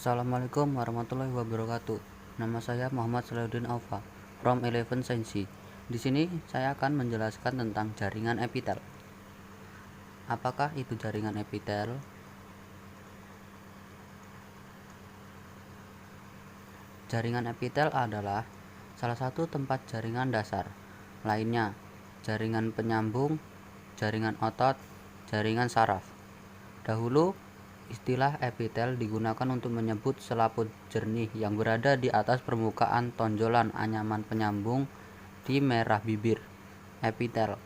Assalamualaikum warahmatullahi wabarakatuh. Nama saya Muhammad Salahuddin Aufa from Eleven Science. Di sini saya akan menjelaskan tentang jaringan epitel. Apakah itu jaringan epitel? Jaringan epitel adalah salah satu tempat jaringan dasar. Lainnya, jaringan penyambung, jaringan otot, jaringan saraf. Dahulu, istilah epitel digunakan untuk menyebut selaput jernih yang berada di atas permukaan tonjolan anyaman penyambung di merah bibir. Epitel,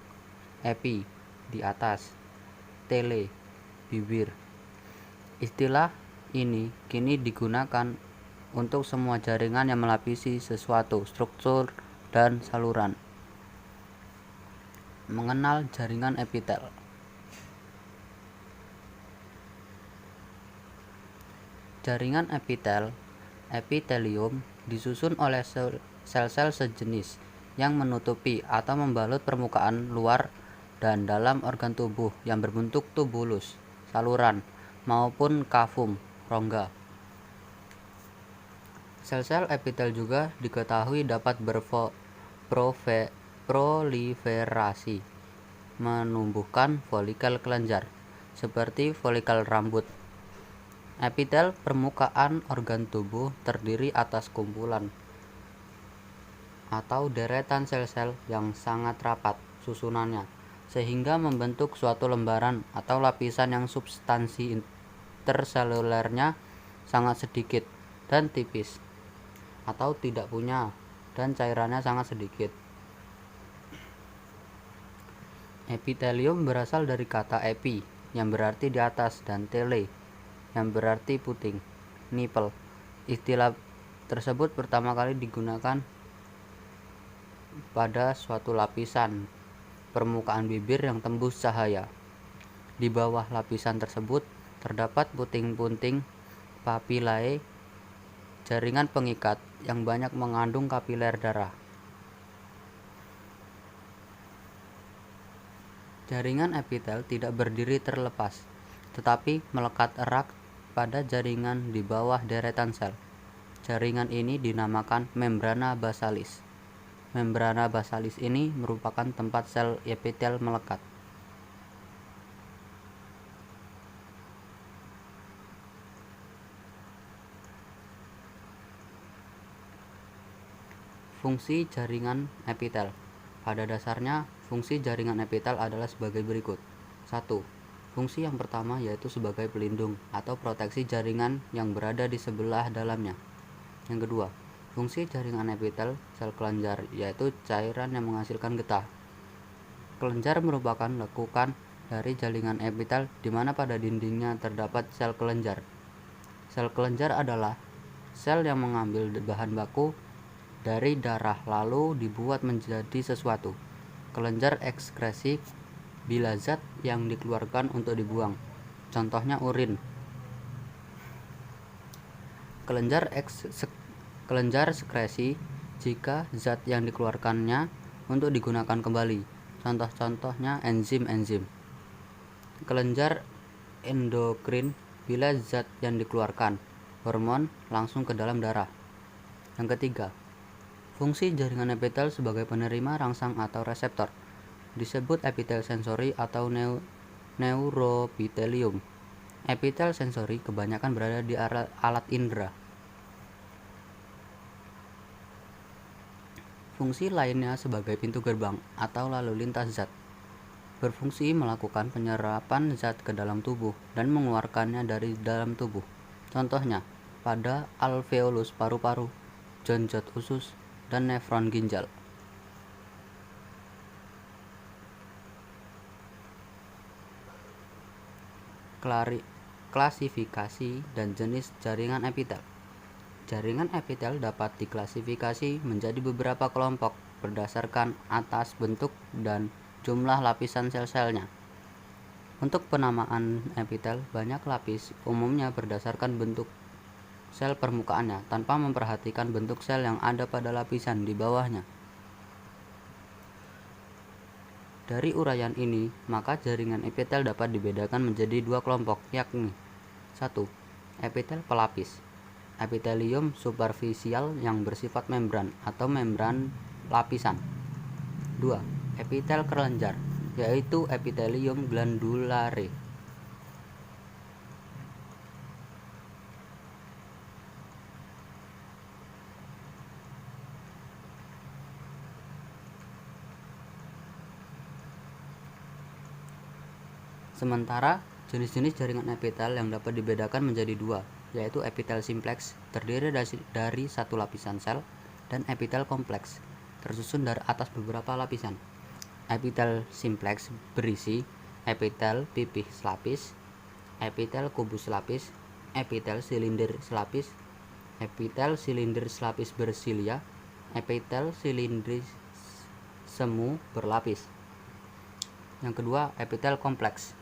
epi, di atas, tele, bibir. Istilah ini kini digunakan untuk semua jaringan yang melapisi sesuatu struktur dan saluran. Mengenal jaringan epitel. Jaringan epitel, epitelium, disusun oleh sel-sel sejenis yang menutupi atau membalut permukaan luar dan dalam organ tubuh yang berbentuk tubulus, saluran, maupun kavum, rongga. Sel-sel epitel juga diketahui dapat berproliferasi, menumbuhkan folikel kelenjar, seperti folikel rambut. Epitel permukaan organ tubuh terdiri atas kumpulan atau deretan sel-sel yang sangat rapat susunannya, sehingga membentuk suatu lembaran atau lapisan yang substansi interselulernya sangat sedikit dan tipis, atau tidak punya dan cairannya sangat sedikit. Epitelium berasal dari kata epi yang berarti di atas dan tele yang berarti puting, nipple. Istilah tersebut pertama kali digunakan pada suatu lapisan permukaan bibir yang tembus cahaya. Di bawah lapisan tersebut terdapat puting-puting papillae, jaringan pengikat yang banyak mengandung kapiler darah. Jaringan epitel tidak berdiri terlepas, tetapi melekat erat pada jaringan di bawah deretan sel. Jaringan ini dinamakan membrana basalis. Membrana basalis ini merupakan tempat sel epitel melekat. Fungsi jaringan epitel. Pada dasarnya, fungsi jaringan epitel adalah sebagai berikut. 1. Fungsi yang pertama yaitu sebagai pelindung atau proteksi jaringan yang berada di sebelah dalamnya. Yang kedua, fungsi jaringan epitel sel kelenjar yaitu cairan yang menghasilkan getah. Kelenjar merupakan lekukan dari jaringan epitel di mana pada dindingnya terdapat sel kelenjar. Sel kelenjar adalah sel yang mengambil bahan baku dari darah lalu dibuat menjadi sesuatu. Kelenjar ekskresi bila zat yang dikeluarkan untuk dibuang, contohnya urin. Kelenjar sekresi jika zat yang dikeluarkannya untuk digunakan kembali, contoh-contohnya enzim-enzim. Kelenjar endokrin bila zat yang dikeluarkan, hormon, langsung ke dalam darah. Yang ketiga, fungsi jaringan epitel sebagai penerima rangsang atau reseptor disebut epitel sensori atau neuropitelium. Epitel sensori kebanyakan berada di alat indera. Fungsi lainnya sebagai pintu gerbang atau lalu lintas zat. Berfungsi melakukan penyerapan zat ke dalam tubuh dan mengeluarkannya dari dalam tubuh. Contohnya pada alveolus paru-paru, jonjot usus, dan nefron ginjal. Klasifikasi dan jenis jaringan epitel. Jaringan epitel dapat diklasifikasi menjadi beberapa kelompok berdasarkan atas bentuk dan jumlah lapisan sel-selnya. Untuk penamaan epitel, banyak lapis umumnya berdasarkan bentuk sel permukaannya tanpa memperhatikan bentuk sel yang ada pada lapisan di bawahnya. Dari uraian ini, maka jaringan epitel dapat dibedakan menjadi dua kelompok, yakni 1. Epitel pelapis. epitelium superficial yang bersifat membran atau membran lapisan. 2. Epitel kelenjar, yaitu epitelium glandulare. Sementara jenis-jenis jaringan epitel yang dapat dibedakan menjadi dua, yaitu epitel simplex terdiri dari satu lapisan sel dan epitel kompleks tersusun dari atas beberapa lapisan. Epitel simplex berisi epitel pipih selapis, epitel kubus selapis, epitel silinder selapis, epitel silinder selapis bersilia, epitel silindris semu berlapis. Yang kedua, epitel kompleks.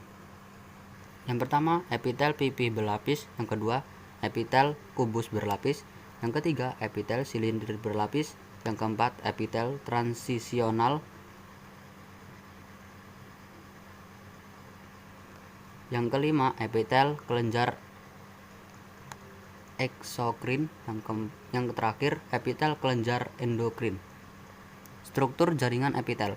Yang pertama, epitel pipih berlapis. Yang kedua, epitel kubus berlapis. Yang ketiga, epitel silinder berlapis. Yang keempat, epitel transisional. Yang kelima, epitel kelenjar eksokrin. Yang terakhir, epitel kelenjar endokrin. Struktur jaringan epitel.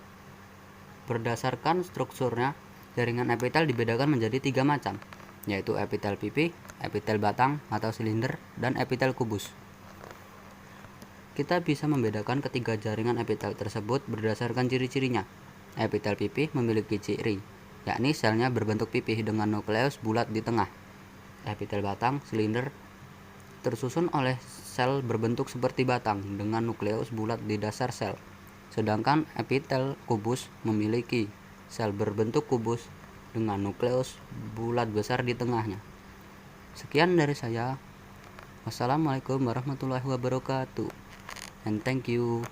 Berdasarkan strukturnya, jaringan epitel dibedakan menjadi 3 macam, yaitu epitel pipih, epitel batang atau silinder, dan epitel kubus. Kita bisa membedakan ketiga jaringan epitel tersebut berdasarkan ciri-cirinya. Epitel pipih memiliki ciri, yakni selnya berbentuk pipih dengan nukleus bulat di tengah. Epitel batang, silinder, tersusun oleh sel berbentuk seperti batang dengan nukleus bulat di dasar sel. Sedangkan epitel kubus memiliki sel berbentuk kubus dengan nukleus bulat besar di tengahnya. Sekian dari saya. Wassalamualaikum warahmatullahi wabarakatuh. And thank you.